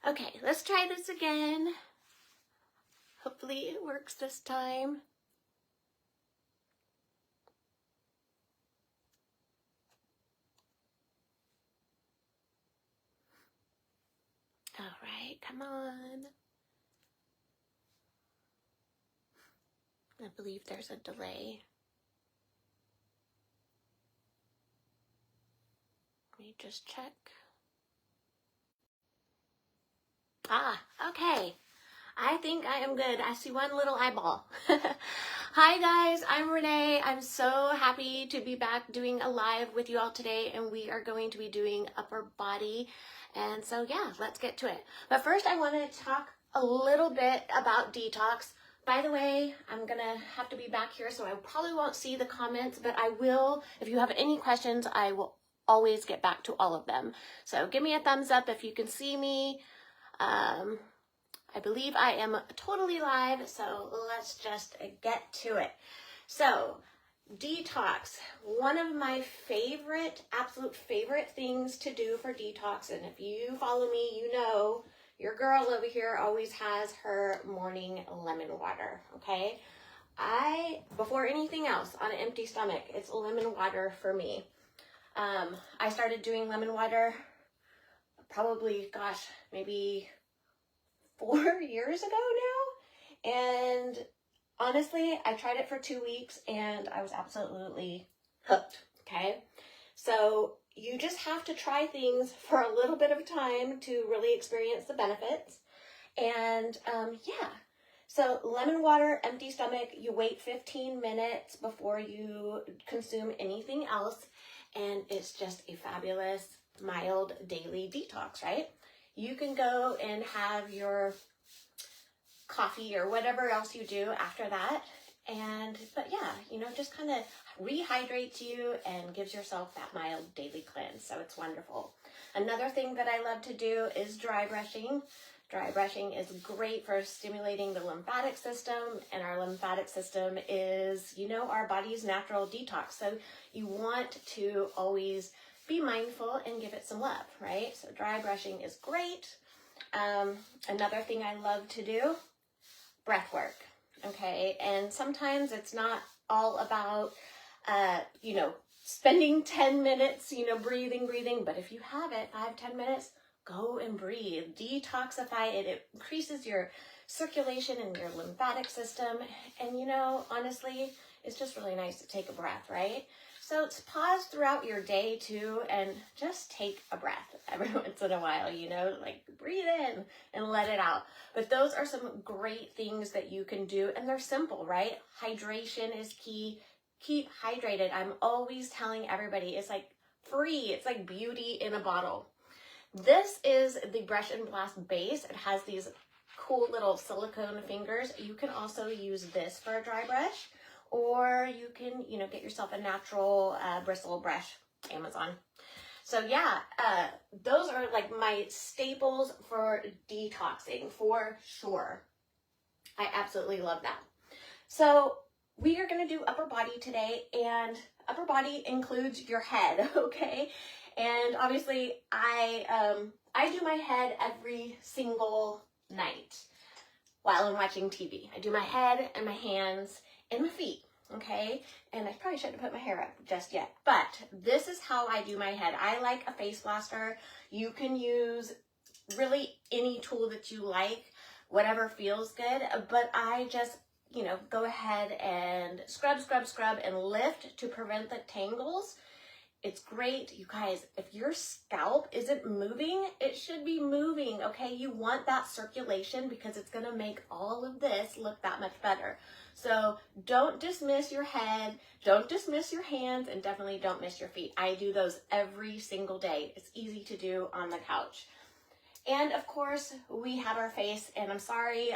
Okay, let's try this again. Hopefully it works this time. All right, come on. I believe there's a delay. Let me just check. Okay. I think I am good. I see one little eyeball. Hi guys, I'm Renee. I'm so happy to be back doing a live with you all today, and we are going to be doing upper body. And so yeah, let's get to it. But first I want to talk a little bit about detox. By the way, I'm gonna have to be back here, so I probably won't see the comments, but I will, if you have any questions, I will always get back to all of them. So give me a thumbs up if you can see me. I believe I am totally live, so let's just get to it. So, detox, one of my absolute favorite things to do for detox, and if you follow me, you know your girl over here always has her morning lemon water, okay? Before anything else, on an empty stomach, it's lemon water for me. I started doing lemon water probably, maybe 4 years ago now, and honestly, I tried it for 2 weeks and I was absolutely hooked, okay? So you just have to try things for a little bit of time to really experience the benefits. And yeah, so lemon water, empty stomach, you wait 15 minutes before you consume anything else, and it's just a fabulous, mild daily detox, right? You can go and have your coffee or whatever else you do after that. But yeah, just kind of rehydrates you and gives yourself that mild daily cleanse. So it's wonderful. Another thing that I love to do is dry brushing. Dry brushing is great for stimulating the lymphatic system, and our lymphatic system is, our body's natural detox. So you want to always be mindful and give it some love, right? So dry brushing is great. Another thing I love to do, breath work, okay? And sometimes it's not all about, spending 10 minutes, breathing, but if you have it, 5-10 minutes, go and breathe, detoxify it. It increases your circulation in your lymphatic system. And, honestly, it's just really nice to take a breath, right? So pause throughout your day too, and just take a breath every once in a while, like breathe in and let it out. But those are some great things that you can do, and they're simple, right? Hydration is key. Keep hydrated. I'm always telling everybody, it's like free. It's like beauty in a bottle. This is the Brush and Blast base. It has these cool little silicone fingers. You can also use this for a dry brush, or you can, get yourself a natural bristle brush, Amazon. So yeah, those are like my staples for detoxing for sure. I absolutely love that. So we are going to do upper body today, and upper body includes your head, okay? And obviously I do my head every single night while I'm watching TV. I do my head and my hands and my feet, okay? And I probably shouldn't put my hair up just yet, but this is how I do my head. I like a face blaster. You can use really any tool that you like, whatever feels good, but I just, go ahead and scrub and lift to prevent the tangles. It's great, you guys. If your scalp isn't moving, it should be moving, okay? You want that circulation because it's gonna make all of this look that much better. So don't dismiss your head, don't dismiss your hands, and definitely don't miss your feet. I do those every single day. It's easy to do on the couch. And of course, we have our face, and I'm sorry,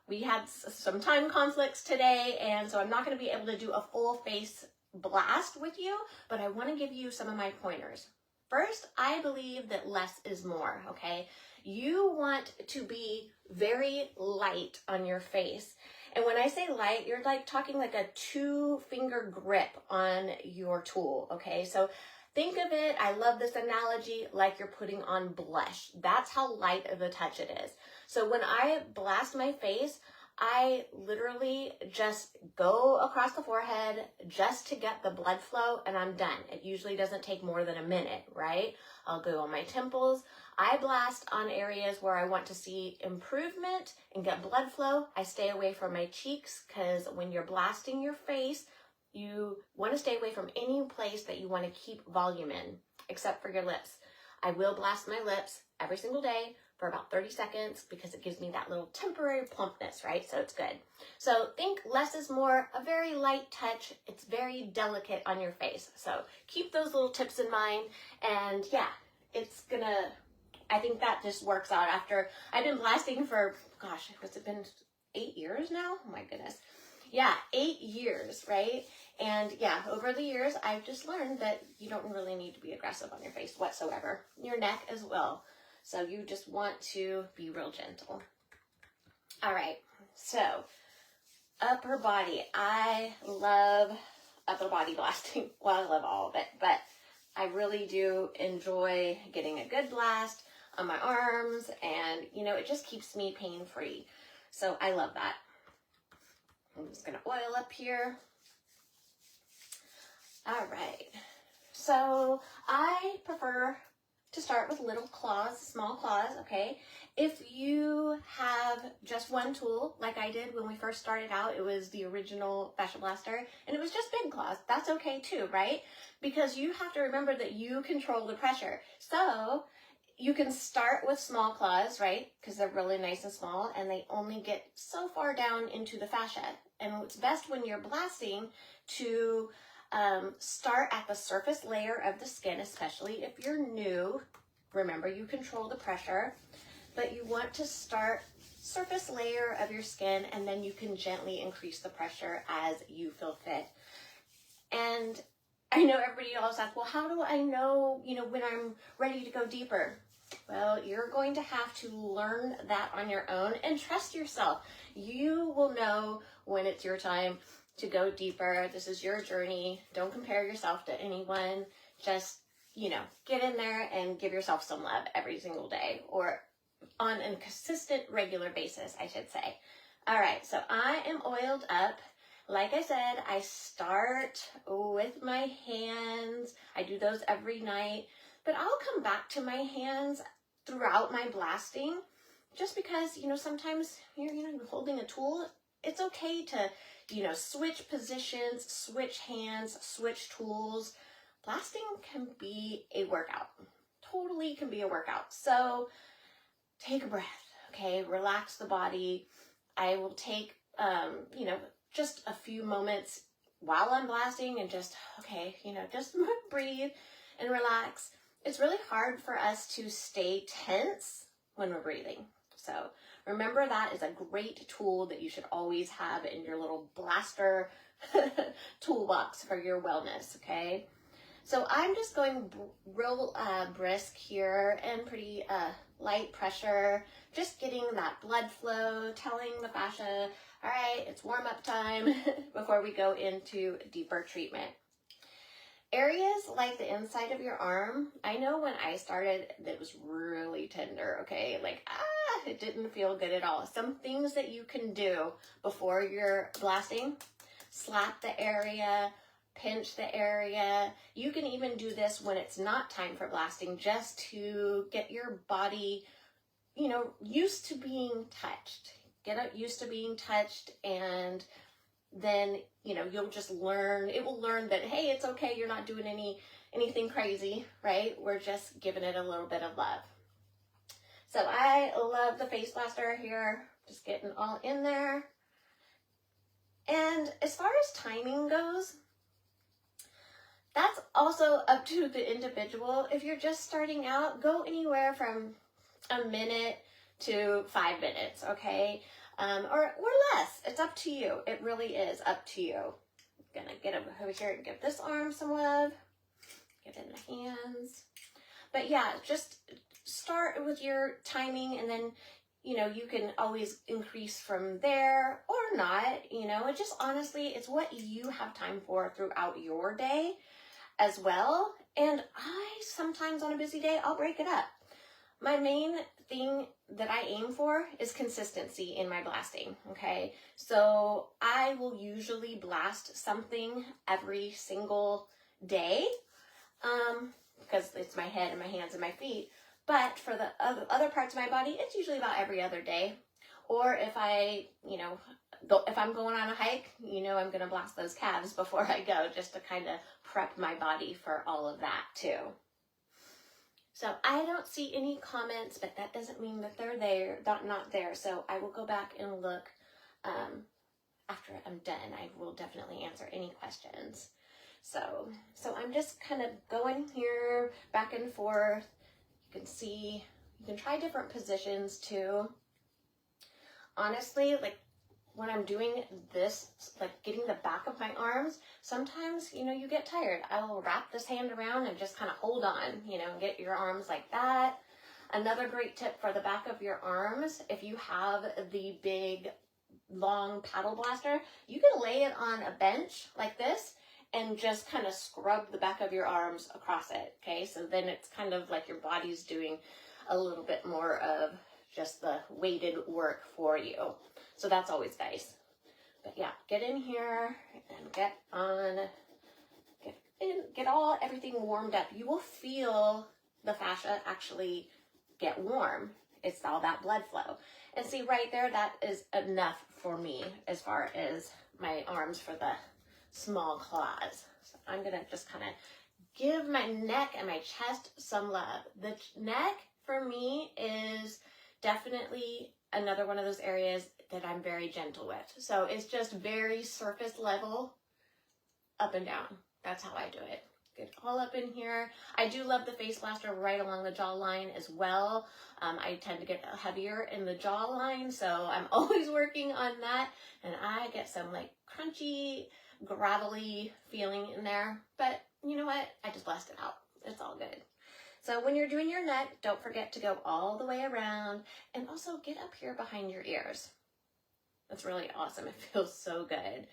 we had some time conflicts today, and so I'm not gonna be able to do a full face blast with you, but I want to give you some of my pointers. First, I believe that less is more, okay? You want to be very light on your face. And when I say light, you're like talking like a 2-finger grip on your tool, okay? So Think of it, I love this analogy, like you're putting on blush. That's how light of a touch it is. So when I blast my face, I literally just go across the forehead just to get the blood flow, and I'm done. It usually doesn't take more than a minute, right? I'll go on my temples. I blast on areas where I want to see improvement and get blood flow. I stay away from my cheeks, because when you're blasting your face, you want to stay away from any place that you want to keep volume in, except for your lips. I will blast my lips every single day for about 30 seconds because it gives me that little temporary plumpness, right? So it's good. So think less is more, a very light touch. It's very delicate on your face. So keep those little tips in mind. And yeah, I think that just works out after I've been blasting for, gosh, what's it been, 8 years now? Oh my goodness. Yeah, 8 years, right? And yeah, over the years, I've just learned that you don't really need to be aggressive on your face whatsoever. Your neck as well. So you just want to be real gentle. All right, so upper body. I love upper body blasting. Well, I love all of it, but I really do enjoy getting a good blast on my arms, and it just keeps me pain-free. So I love that. I'm just gonna oil up here. All right, so I prefer to start with little claws, small claws, okay? If you have just one tool, like I did when we first started out, it was the original Fascia Blaster, and it was just big claws. That's okay too, right? Because you have to remember that you control the pressure. So you can start with small claws, right? Because they're really nice and small, and they only get so far down into the fascia. And it's best when you're blasting to start at the surface layer of the skin, especially if you're new. Remember, you control the pressure, but you want to start surface layer of your skin, and then you can gently increase the pressure as you feel fit. And I know everybody always asks, well, how do I know, when I'm ready to go deeper? Well, you're going to have to learn that on your own and trust yourself. You will know when it's your time to go deeper. This is your journey. Don't compare yourself to anyone. Just, get in there and give yourself some love every single day, or on a consistent, regular basis, I should say. All right, so I am oiled up. Like I said, I start with my hands. I do those every night, but I'll come back to my hands throughout my blasting, just because, sometimes you're, holding a tool. It's okay to, switch positions, switch hands, switch tools. Blasting can be a workout. Totally can be a workout. So take a breath, okay? Relax the body. I will take, just a few moments while I'm blasting and just, okay, just breathe and relax. It's really hard for us to stay tense when we're breathing. So remember, that is a great tool that you should always have in your little blaster toolbox for your wellness, okay? So I'm just going real brisk here and pretty light pressure, just getting that blood flow, telling the fascia, all right, it's warm up time before we go into deeper treatment. Areas like the inside of your arm, I know when I started, that was really tender, okay? It didn't feel good at all. Some things that you can do before you're blasting: slap the area, pinch the area. You can even do this when it's not time for blasting, just to get your body, used to being touched. Get used to being touched, and then, you'll just learn, it will learn that, hey, it's okay, you're not doing anything crazy, right? We're just giving it a little bit of love. So I love the face blaster here, just getting all in there. And as far as timing goes, that's also up to the individual. If you're just starting out, go anywhere from a minute to 5 minutes, okay? Or less. It's up to you. It really is up to you. I'm gonna get over here and give this arm some love. Get in the hands. But yeah, just start with your timing, and then, you can always increase from there or not. It just, honestly, it's what you have time for throughout your day as well. And sometimes on a busy day, I'll break it up. My main thing that I aim for is consistency in my blasting, okay? So I will usually blast something every single day, because it's my head and my hands and my feet. But for the other parts of my body, it's usually about every other day. Or if if I'm going on a hike, I'm going to blast those calves before I go, just to kind of prep my body for all of that too. So I don't see any comments, but that doesn't mean that they're there, not there. So I will go back and look after I'm done. I will definitely answer any questions. So I'm just kind of going here back and forth. You can see, you can try different positions too. Honestly, like when I'm doing this, like getting the back of my arms, sometimes, you get tired. I will wrap this hand around and just kind of hold on, and get your arms like that. Another great tip for the back of your arms, if you have the big, long paddle blaster, you can lay it on a bench like this and just kind of scrub the back of your arms across it, okay? So then it's kind of like your body's doing a little bit more of just the weighted work for you. So that's always nice. But yeah, get in here and get everything warmed up. You will feel the fascia actually get warm. It's all that blood flow. And see right there, that is enough for me as far as my arms for the small claws. So I'm gonna just kind of give my neck and my chest some love. The neck for me is definitely another one of those areas that I'm very gentle with. So it's just very surface level, up and down. That's how I do it. Get all up in here. I do love the face blaster right along the jawline as well. I tend to get heavier in the jawline, so I'm always working on that. And I get some like crunchy, gravelly feeling in there. But you know what? I just blast it out. It's all good. So when you're doing your neck, don't forget to go all the way around and also get up here behind your ears. That's really awesome. It feels so good.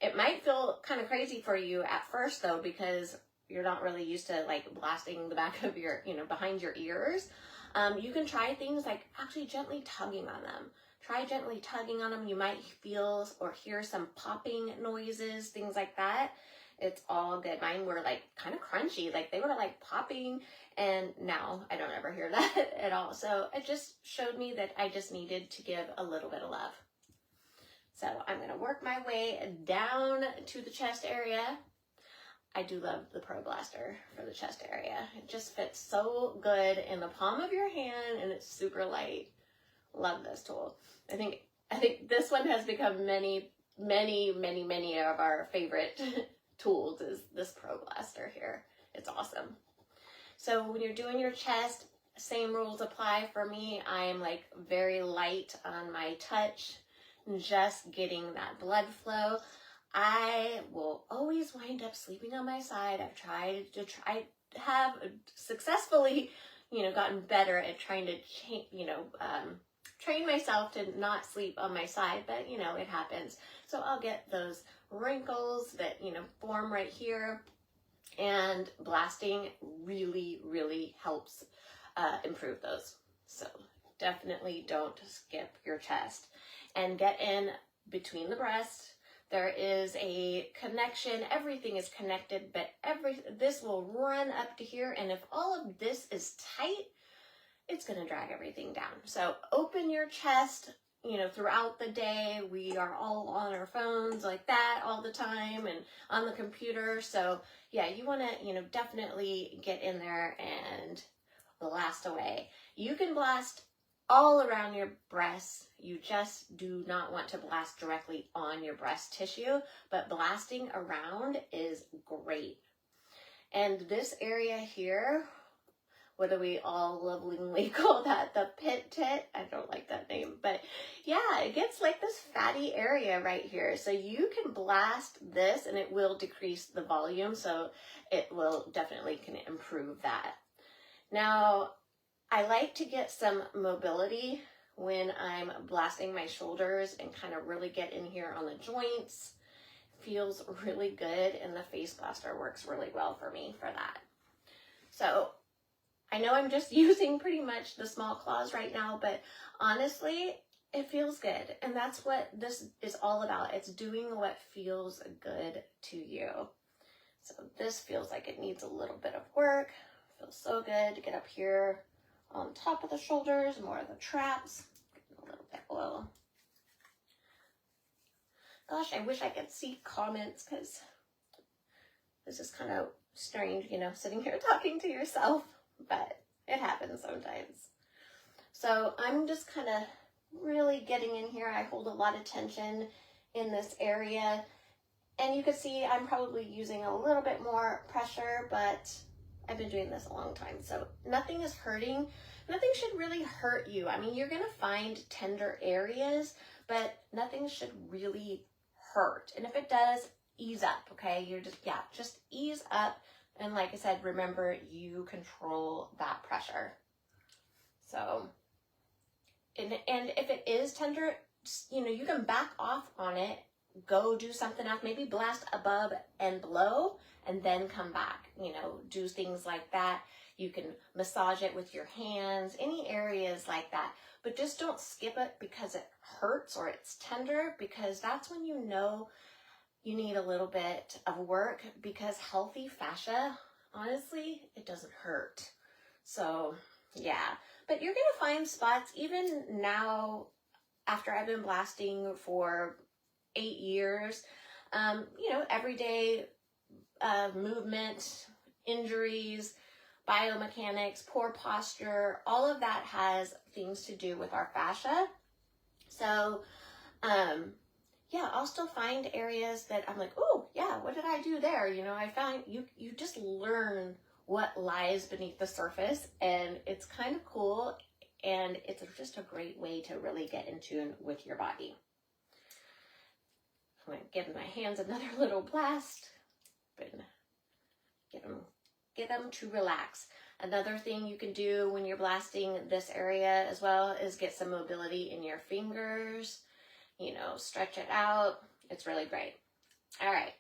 It might feel kind of crazy for you at first though, because you're not really used to like blasting the back of your, behind your ears. You can try things like actually gently tugging on them. Try gently tugging on them. You might feel or hear some popping noises, things like that. It's all good. Mine were like kind of crunchy, like they were like popping, and now I don't ever hear that at all. So it just showed me that I just needed to give a little bit of love. So I'm going to work my way down to the chest area. I do love the Pro Blaster for the chest area. It just fits so good in the palm of your hand, and it's super light. Love this tool. I think this one has become many of our favorite tools is this Pro Blaster here. It's awesome. So when you're doing your chest, same rules apply for me. I'm like very light on my touch, just getting that blood flow. I will always wind up sleeping on my side. I have successfully, gotten better at trying to train myself to not sleep on my side, but it happens. So I'll get those wrinkles that, form right here, and blasting really helps improve those. So definitely don't skip your chest, and get in between the breasts. There is a connection. Everything is connected, but this will run up to here. And if all of this is tight, it's going to drag everything down. So open your chest, throughout the day. We are all on our phones like that all the time and on the computer. So yeah, you want to, definitely get in there and blast away. You can blast all around your breasts. You just do not want to blast directly on your breast tissue, but blasting around is great. And this area here, what do we all lovingly call that? The pit tit? I don't like that name, but yeah, it gets like this fatty area right here. So you can blast this and it will decrease the volume. So it will definitely can improve that. Now, I like to get some mobility when I'm blasting my shoulders and kind of really get in here on the joints. Feels really good, and the face blaster works really well for me for that. So I know I'm just using pretty much the small claws right now, but honestly, it feels good. And that's what this is all about. It's doing what feels good to you. So this feels like it needs a little bit of work. Feels so good to get up here on top of the shoulders, more of the traps. A little bit of oil. Gosh, I wish I could see comments because this is kind of strange, you know, sitting here talking to yourself, but it happens sometimes. So I'm just kind of really getting in here. I hold a lot of tension in this area, and you can see I'm probably using a little bit more pressure, but I've been doing this a long time, so nothing is hurting. Nothing should really hurt you. I mean, you're gonna find tender areas, but nothing should really hurt. And if it does, ease up, okay? You're just ease up. And like I said, remember, you control that pressure. So, and if it is tender, you know, you can back off on it, go do something else, maybe blast above and below, and then come back, you know, do things like that. You can massage it with your hands, any areas like that, but just don't skip it because it hurts or it's tender, because that's when you know you need a little bit of work, because healthy fascia, honestly, it doesn't hurt. So yeah, but you're gonna find spots even now after I've been blasting for 8 years, you know, everyday movement, injuries, biomechanics, poor posture, all of that has things to do with our fascia. So, yeah, I'll still find areas that I'm like, oh, yeah, what did I do there? You know, I found you just learn what lies beneath the surface, and it's kind of cool, and it's just a great way to really get in tune with your body. I'm going to give my hands another little blast, but get them to relax. Another thing you can do when you're blasting this area as well is get some mobility in your fingers, you know, stretch it out. It's really great. All right,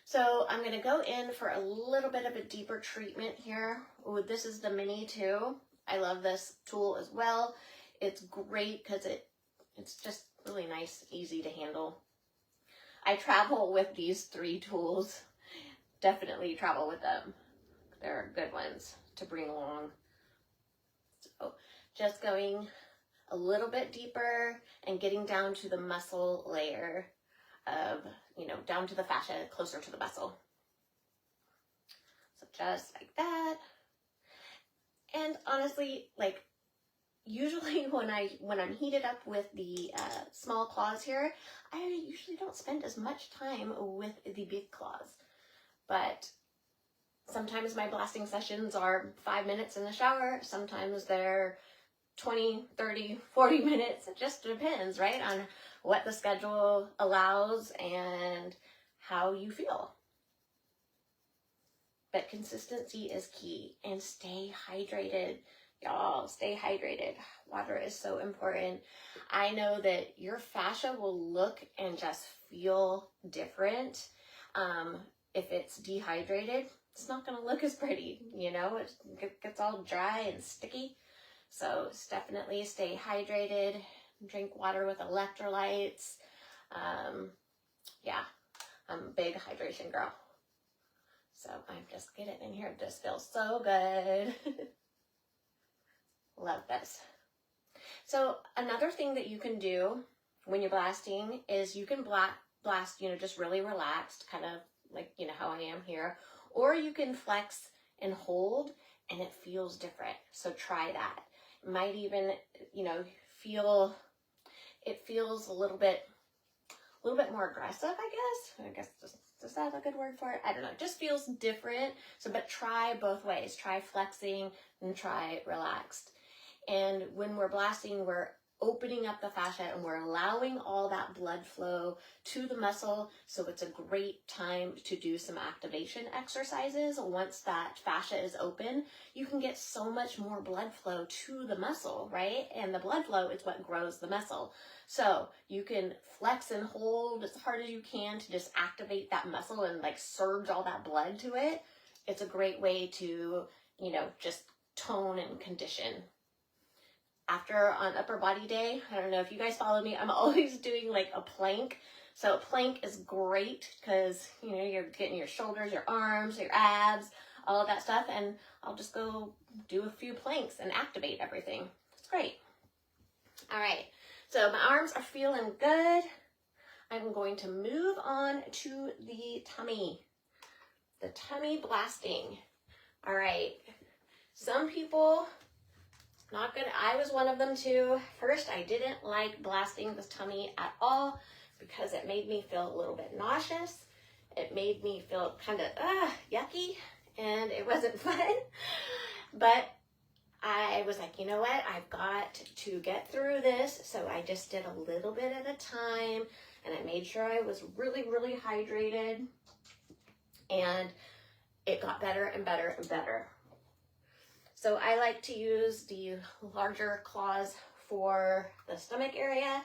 so I'm gonna go in for a little bit of a deeper treatment here. Ooh, this is the mini too. I love this tool as well. It's great because it's just really nice, easy to handle. I travel with these 3 tools. Definitely travel with them. They're good ones to bring along. So just going a little bit deeper and getting down to the muscle layer of, you know, down to the fascia, closer to the muscle. So just like that. And honestly, like, usually when I'm heated up with the small claws here, I usually don't spend as much time with the big claws. But sometimes my blasting sessions are 5 minutes in the shower. Sometimes they're 20, 30, 40 minutes. It just depends, right, on what the schedule allows and how you feel. But consistency is key, and stay hydrated. Y'all, stay hydrated. Water is so important. I know that your fascia will look and just feel different. If it's dehydrated, it's not going to look as pretty, you know, it gets all dry and sticky. So definitely stay hydrated, drink water with electrolytes. Yeah, I'm a big hydration girl. So I'm just getting in here. This feels so good. Love this. So another thing that you can do when you're blasting is you can blast, you know, just really relaxed, kind of like, you know, how I am here. Or you can flex and hold, and it feels different. So try that. It might even, you know, feels a little bit more aggressive, I guess is that a good word for it? I don't know. It just feels different. So, but try both ways. Try flexing and try relaxed. And when we're blasting, we're opening up the fascia and we're allowing all that blood flow to the muscle. So it's a great time to do some activation exercises. Once that fascia is open, you can get so much more blood flow to the muscle, right? And the blood flow is what grows the muscle. So you can flex and hold as hard as you can to just activate that muscle and like surge all that blood to it. It's a great way to you know, just tone and condition. After on upper body day, I don't know if you guys follow me, I'm always doing like a plank. So a plank is great because, you know, you're getting your shoulders, your arms, your abs, all of that stuff. And I'll just go do a few planks and activate everything. It's great. All right. So my arms are feeling good. I'm going to move on to the tummy. The tummy blasting. All right. Some people, not good. I was one of them too. First, I didn't like blasting the tummy at all because it made me feel a little bit nauseous. It made me feel kind of yucky, and it wasn't fun. But I was like, you know what? I've got to get through this. So I just did a little bit at a time, and I made sure I was really, really hydrated, and it got better and better and better. So I like to use the larger claws for the stomach area.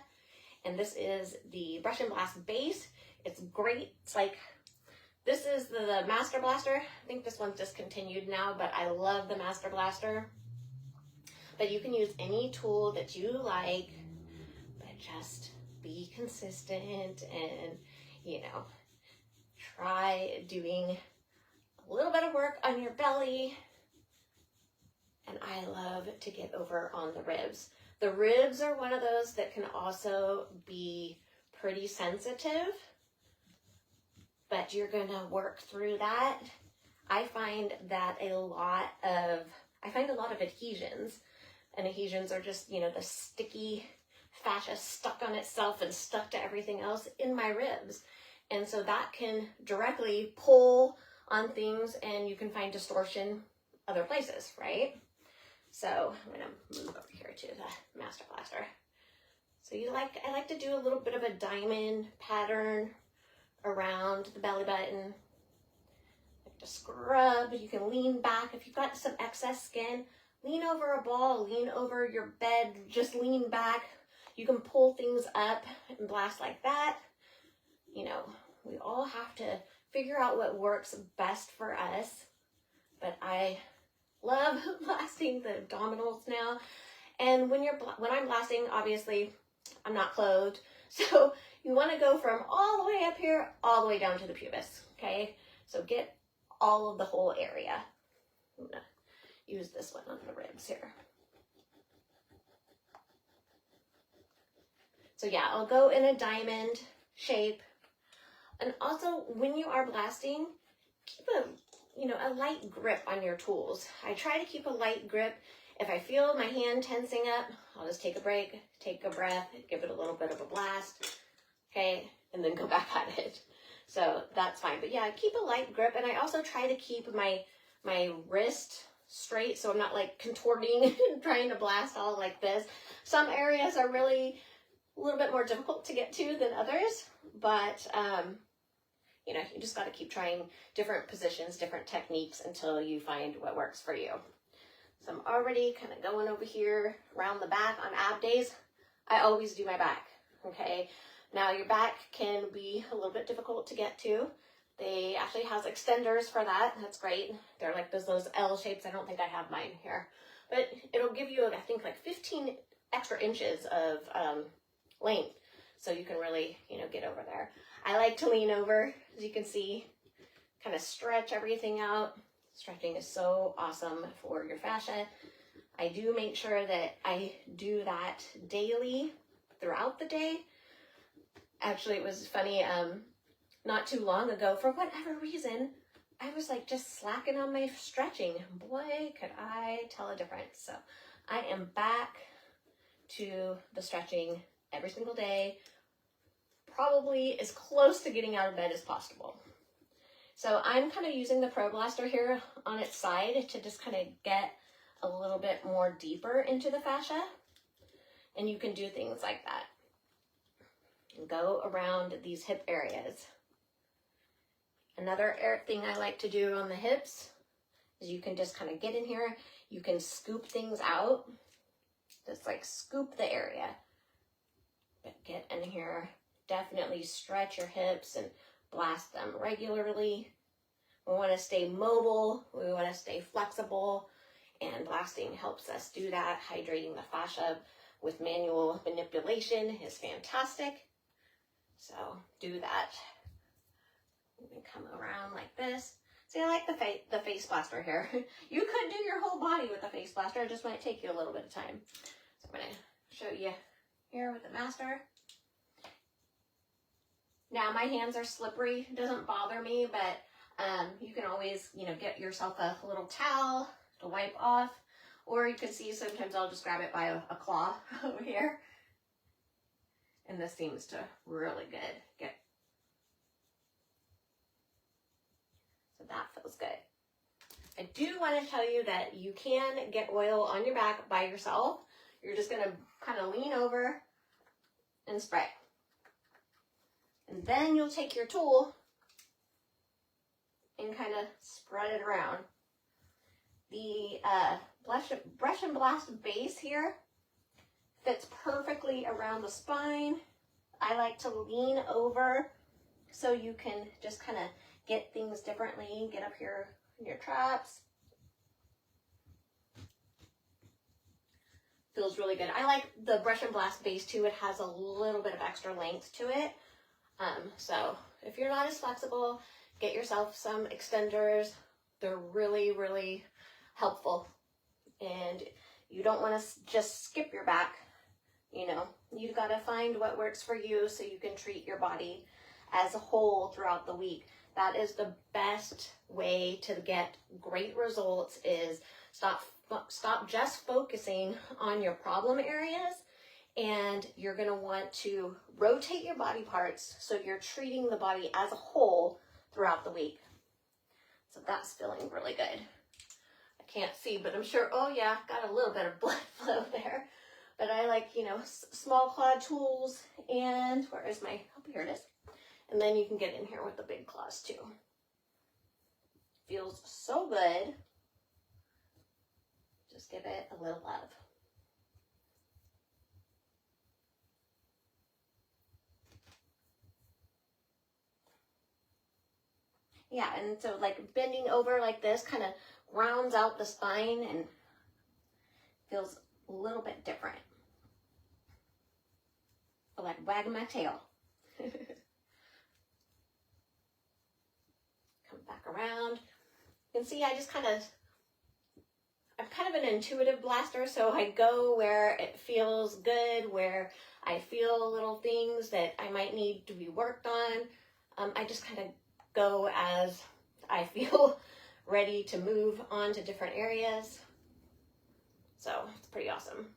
And this is the Brush and Blast base. It's great. It's like, this is the Master Blaster. I think this one's discontinued now, but I love the Master Blaster. But you can use any tool that you like, but just be consistent and, you know, try doing a little bit of work on your belly. And I love to get over on the ribs. The ribs are one of those that can also be pretty sensitive, but you're gonna work through that. I find a lot of adhesions, and adhesions are just, you know, the sticky fascia stuck on itself and stuck to everything else in my ribs. And so that can directly pull on things, and you can find distortion other places, right? So I'm gonna move over here to the Master Blaster. So I like to do a little bit of a diamond pattern around the belly button. Like to scrub. You can lean back. If you've got some excess skin, lean over a ball, lean over your bed, just lean back. You can pull things up and blast like that. You know, we all have to figure out what works best for us, but I love blasting the abdominals now. And when I'm blasting, obviously I'm not clothed. So you want to go from all the way up here, all the way down to the pubis. Okay. So get all of the whole area. I'm going to use this one on the ribs here. So yeah, I'll go in a diamond shape. And also when you are blasting, keep a light grip on your tools. I try to keep a light grip. If I feel my hand tensing up, I'll just take a break, take a breath, give it a little bit of a blast, okay, and then go back at it. So that's fine. But yeah, keep a light grip. And I also try to keep my wrist straight, so I'm not like contorting and trying to blast all like this. Some areas are really a little bit more difficult to get to than others, but you know, you just got to keep trying different positions, different techniques until you find what works for you. So I'm already kind of going over here around the back on ab days. I always do my back, okay? Now your back can be a little bit difficult to get to. They actually has extenders for that. That's great. They're like those L shapes. I don't think I have mine here, but it'll give you, I think, like 15 extra inches of length. So you can really, you know, get over there. I like to lean over, as you can see, kind of stretch everything out. Stretching is so awesome for your fascia. I do make sure that I do that daily throughout the day. Actually, it was funny, not too long ago, for whatever reason, I was like just slacking on my stretching. Boy, could I tell a difference. So I am back to the stretching every single day, probably as close to getting out of bed as possible. So I'm kind of using the Pro Blaster here on its side to just kind of get a little bit more deeper into the fascia. And you can do things like that. And go around these hip areas. Another thing I like to do on the hips is you can just kind of get in here. You can scoop things out. Just like scoop the area. But get in here. Definitely stretch your hips and blast them regularly. We want to stay mobile. We want to stay flexible. And blasting helps us do that. Hydrating the fascia with manual manipulation is fantastic. So do that. And come around like this. See, I like the face blaster here. You could do your whole body with the face blaster. It just might take you a little bit of time. So I'm going to show you here with the master. Now my hands are slippery. It doesn't bother me, but you can always, get yourself a little towel to wipe off. Or you can see sometimes I'll just grab it by a claw over here. And this seems to really get. So that feels good. I do want to tell you that you can get oil on your back by yourself. You're just going to kind of lean over and spray. And then you'll take your tool and kind of spread it around. The brush and blast base here fits perfectly around the spine. I like to lean over so you can just kind of get things differently. Get up here in your traps. Feels really good. I like the brush and blast base too. It has a little bit of extra length to it. So if you're not as flexible, get yourself some extenders. They're really, really helpful. And you don't want to just skip your back. You've got to find what works for you so you can treat your body as a whole throughout the week. That is the best way to get great results, is stop just focusing on your problem areas, and you're going to want to rotate your body parts so you're treating the body as a whole throughout the week. So that's feeling really good. I can't see, but I'm sure, oh yeah, got a little bit of blood flow there. But I like, small claw tools, and where is my, oh, here it is. And then you can get in here with the big claws too. Feels so good. Just give it a little love. Yeah, and so like bending over like this kind of rounds out the spine and feels a little bit different. I like wagging my tail. Come back around. You can see I'm kind of an intuitive blaster, so I go where it feels good, where I feel little things that I might need to be worked on. I just kind of go as I feel ready to move on to different areas. So it's pretty awesome.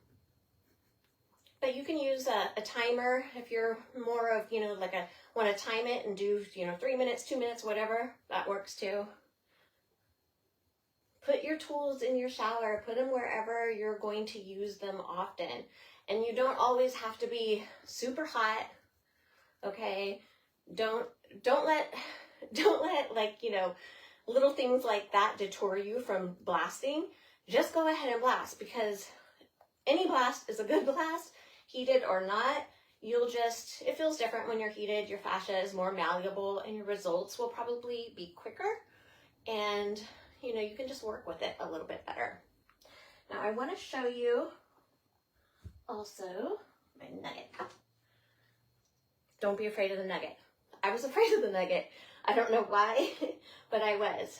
But you can use a timer if you're more of, want to time it and do, 3 minutes, 2 minutes, whatever. That works too. Put your tools in your shower. Put them wherever you're going to use them often. And you don't always have to be super hot, okay? Don't let little things like that deter you from blasting. Just go ahead and blast, because any blast is a good blast, heated or not. It feels different when you're heated. Your fascia is more malleable and your results will probably be quicker. And, you can just work with it a little bit better. Now I want to show you also my nugget. Don't be afraid of the nugget. I was afraid of the nugget. I don't know why, but I was.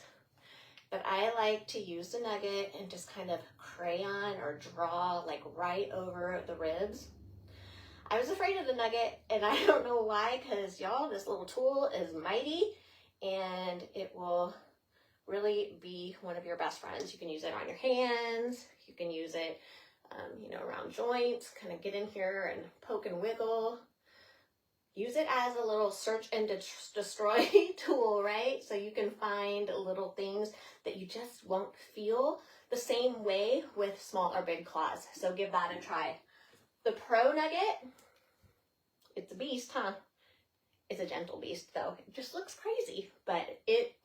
But I like to use the nugget and just kind of crayon or draw like right over the ribs. I was afraid of the nugget, and I don't know why, because y'all, this little tool is mighty and it will really be one of your best friends. You can use it on your hands. You can use it, around joints, kind of get in here and poke and wiggle. Use it as a little search and destroy tool, right? So you can find little things that you just won't feel the same way with small or big claws. So give that a try. The Pro Nugget, it's a beast, huh? It's a gentle beast, though. It just looks crazy, but it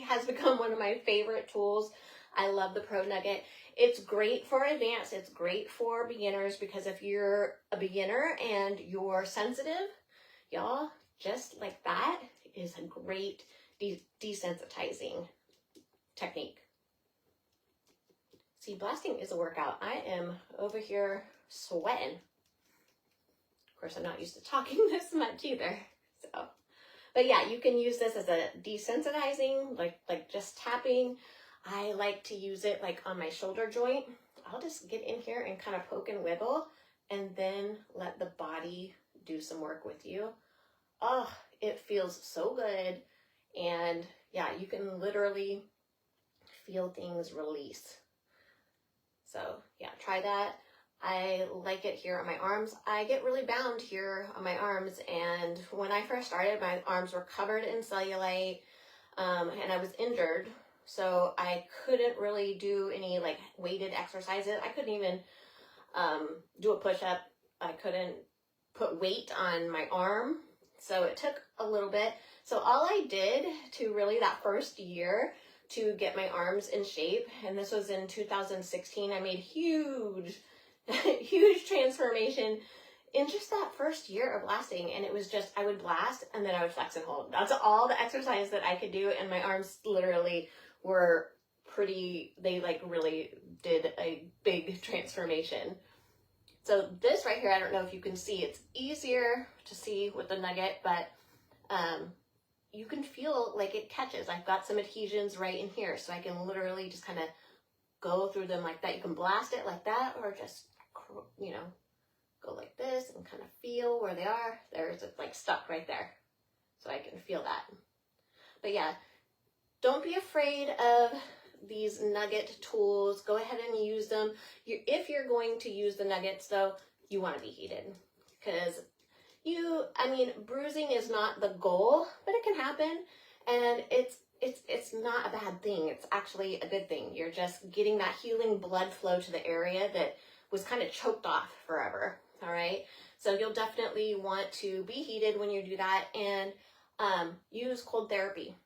has become one of my favorite tools. I love the Pro Nugget. It's great for advanced. It's great for beginners, because if you're a beginner and you're sensitive, y'all, just like that is a great desensitizing technique. See, blasting is a workout. I am over here sweating. Of course, I'm not used to talking this much either. So, but yeah, you can use this as a desensitizing, like just tapping. I like to use it like on my shoulder joint. I'll just get in here and kind of poke and wiggle and then let the body do some work with you. Oh, it feels so good. And yeah, you can literally feel things release. So yeah, try that. I like it here on my arms. I get really bound here on my arms, and when I first started, my arms were covered in cellulite, and I was injured, so I couldn't really do any like weighted exercises. I couldn't even do a push-up. I couldn't put weight on my arm, so it took a little bit. So all I did to really that first year to get my arms in shape, and this was in 2016, I made huge transformation in just that first year of blasting. And it was just, I would blast and then I would flex and hold. That's all the exercise that I could do. And my arms literally were they like really did a big transformation. So this right here, I don't know if you can see, it's easier to see with the Nugget, but you can feel like it catches. I've got some adhesions right in here, so I can literally just kind of go through them like that. You can blast it like that, or just, you know, go like this and kind of feel where they are. There's like stuck right there, so I can feel that. But yeah, don't be afraid of these Nugget tools. Go ahead and use them. If you're going to use the Nuggets though, you want to be heated, because bruising is not the goal, but it can happen, and it's not a bad thing. It's actually a good thing. You're just getting that healing blood flow to the area that was kind of choked off forever. All right. So you'll definitely want to be heated when you do that, and use cold therapy.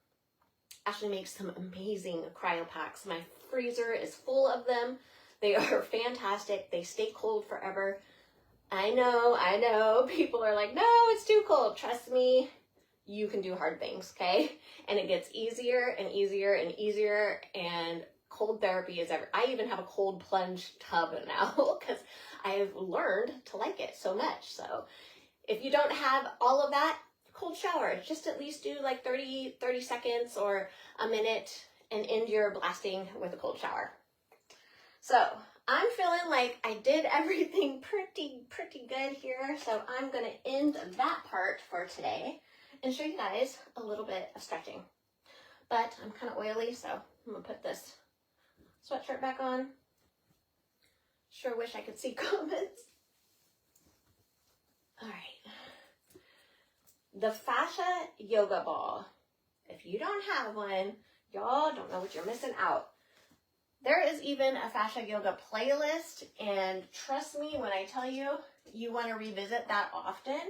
Ashley makes some amazing cryo packs. My freezer is full of them. They are fantastic. They stay cold forever. I know. People are like, no, it's too cold. Trust me, you can do hard things, okay? And it gets easier and easier and easier, and cold therapy is I even have a cold plunge tub now because I've learned to like it so much. So if you don't have all of that, cold shower, just at least do like 30 seconds or a minute and end your blasting with a cold shower. So I'm feeling like I did everything pretty good here. So I'm going to end that part for today and show you guys a little bit of stretching. But I'm kind of oily, so I'm going to put this sweatshirt back on. Sure wish I could see comments. All right. The fascia yoga ball. If you don't have one, y'all don't know what you're missing out. There is even a fascia yoga playlist, and trust me when I tell you, you want to revisit that often,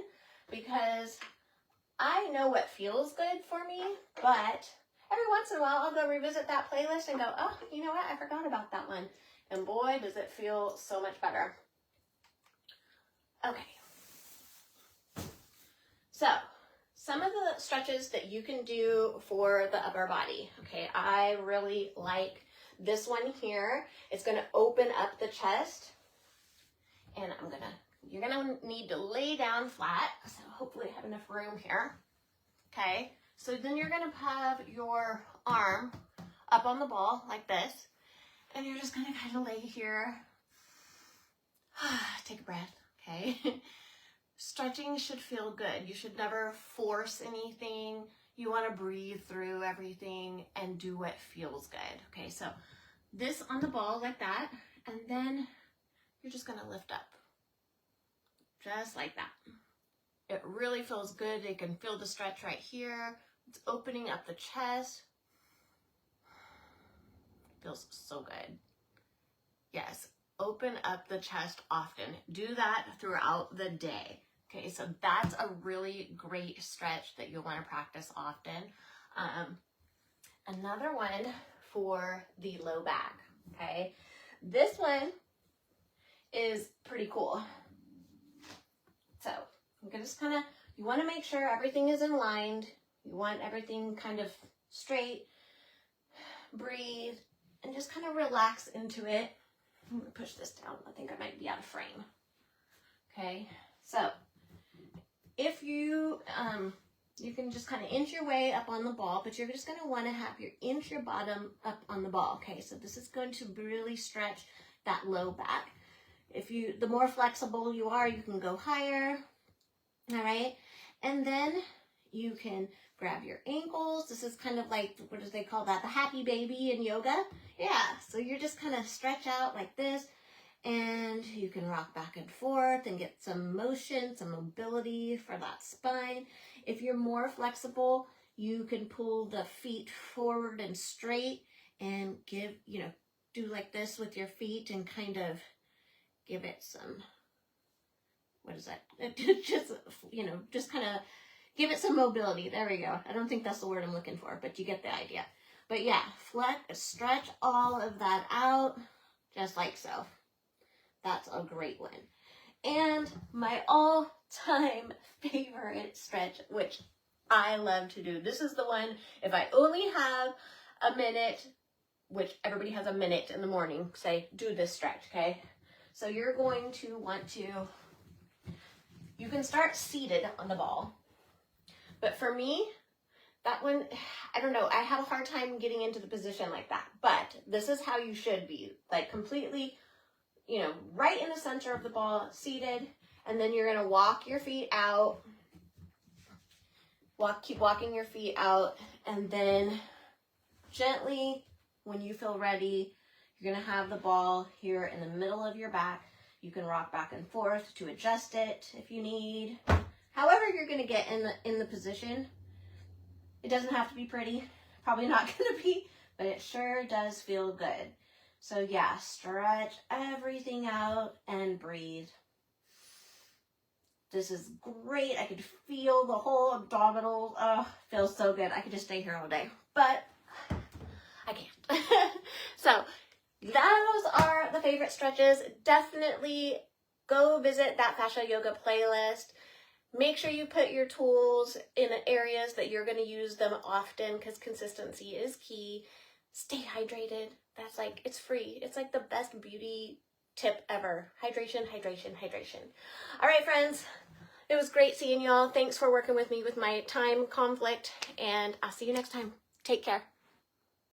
because I know what feels good for me, but every once in a while I'll go revisit that playlist and go, oh, you know what? I forgot about that one. And boy, does it feel so much better. Okay. So, some of the stretches that you can do for the upper body. Okay, I really like this one here. It's going to open up the chest, and you're going to need to lay down flat. So hopefully I have enough room here. Okay, so then you're going to have your arm up on the ball like this, and you're just going to kind of lay here. Take a breath, okay? Stretching should feel good. You should never force anything. You want to breathe through everything and do what feels good. Okay, so this on the ball like that, and then you're just going to lift up. Just like that. It really feels good. You can feel the stretch right here. It's opening up the chest. Feels so good. Yes, open up the chest often. Do that throughout the day. Okay, so that's a really great stretch that you'll want to practice often. Another one for the low back, okay? This one is pretty cool. So, I'm just kind of, you want to make sure everything is in line. You want everything kind of straight. Breathe and just kind of relax into it. I'm going to push this down. I think I might be out of frame. Okay, so if you can just kind of inch your way up on the ball, but you're just going to want to have inch your bottom up on the ball. Okay, so this is going to really stretch that low back. The more flexible you are, you can go higher. All right, and then you can grab your ankles. This is kind of like, what do they call that? The happy baby in yoga. Yeah, so you're just kind of stretch out like this, and you can rock back and forth and get some motion, some mobility for that spine. If you're more flexible, you can pull the feet forward and straight and do like this with your feet and kind of give it some, what is that? just kind of give it some mobility. There we go. I don't think that's the word I'm looking for, but you get the idea. But yeah, stretch all of that out, just like so. That's a great one. And my all-time favorite stretch, which I love to do. This is the one, if I only have a minute, which everybody has a minute in the morning, say, do this stretch, okay? So you're going to want to, you can start seated on the ball. But for me, that one, I don't know, I have a hard time getting into the position like that. But this is how you should be, like completely, right in the center of the ball, seated. And then you're going to walk your feet out. Keep walking your feet out. And then gently, when you feel ready, you're going to have the ball here in the middle of your back. You can rock back and forth to adjust it if you need. However you're going to get in the position. It doesn't have to be pretty. Probably not going to be, but it sure does feel good. So yeah, stretch everything out and breathe. This is great. I could feel the whole abdominal. Oh, feels so good. I could just stay here all day, but I can't. So those are the favorite stretches. Definitely go visit that Fascia Yoga playlist. Make sure you put your tools in areas that you're going to use them often, because consistency is key. Stay hydrated. That's it's free. It's like the best beauty tip ever. Hydration, hydration, hydration. All right, friends. It was great seeing y'all. Thanks for working with me with my time conflict, and I'll see you next time. Take care.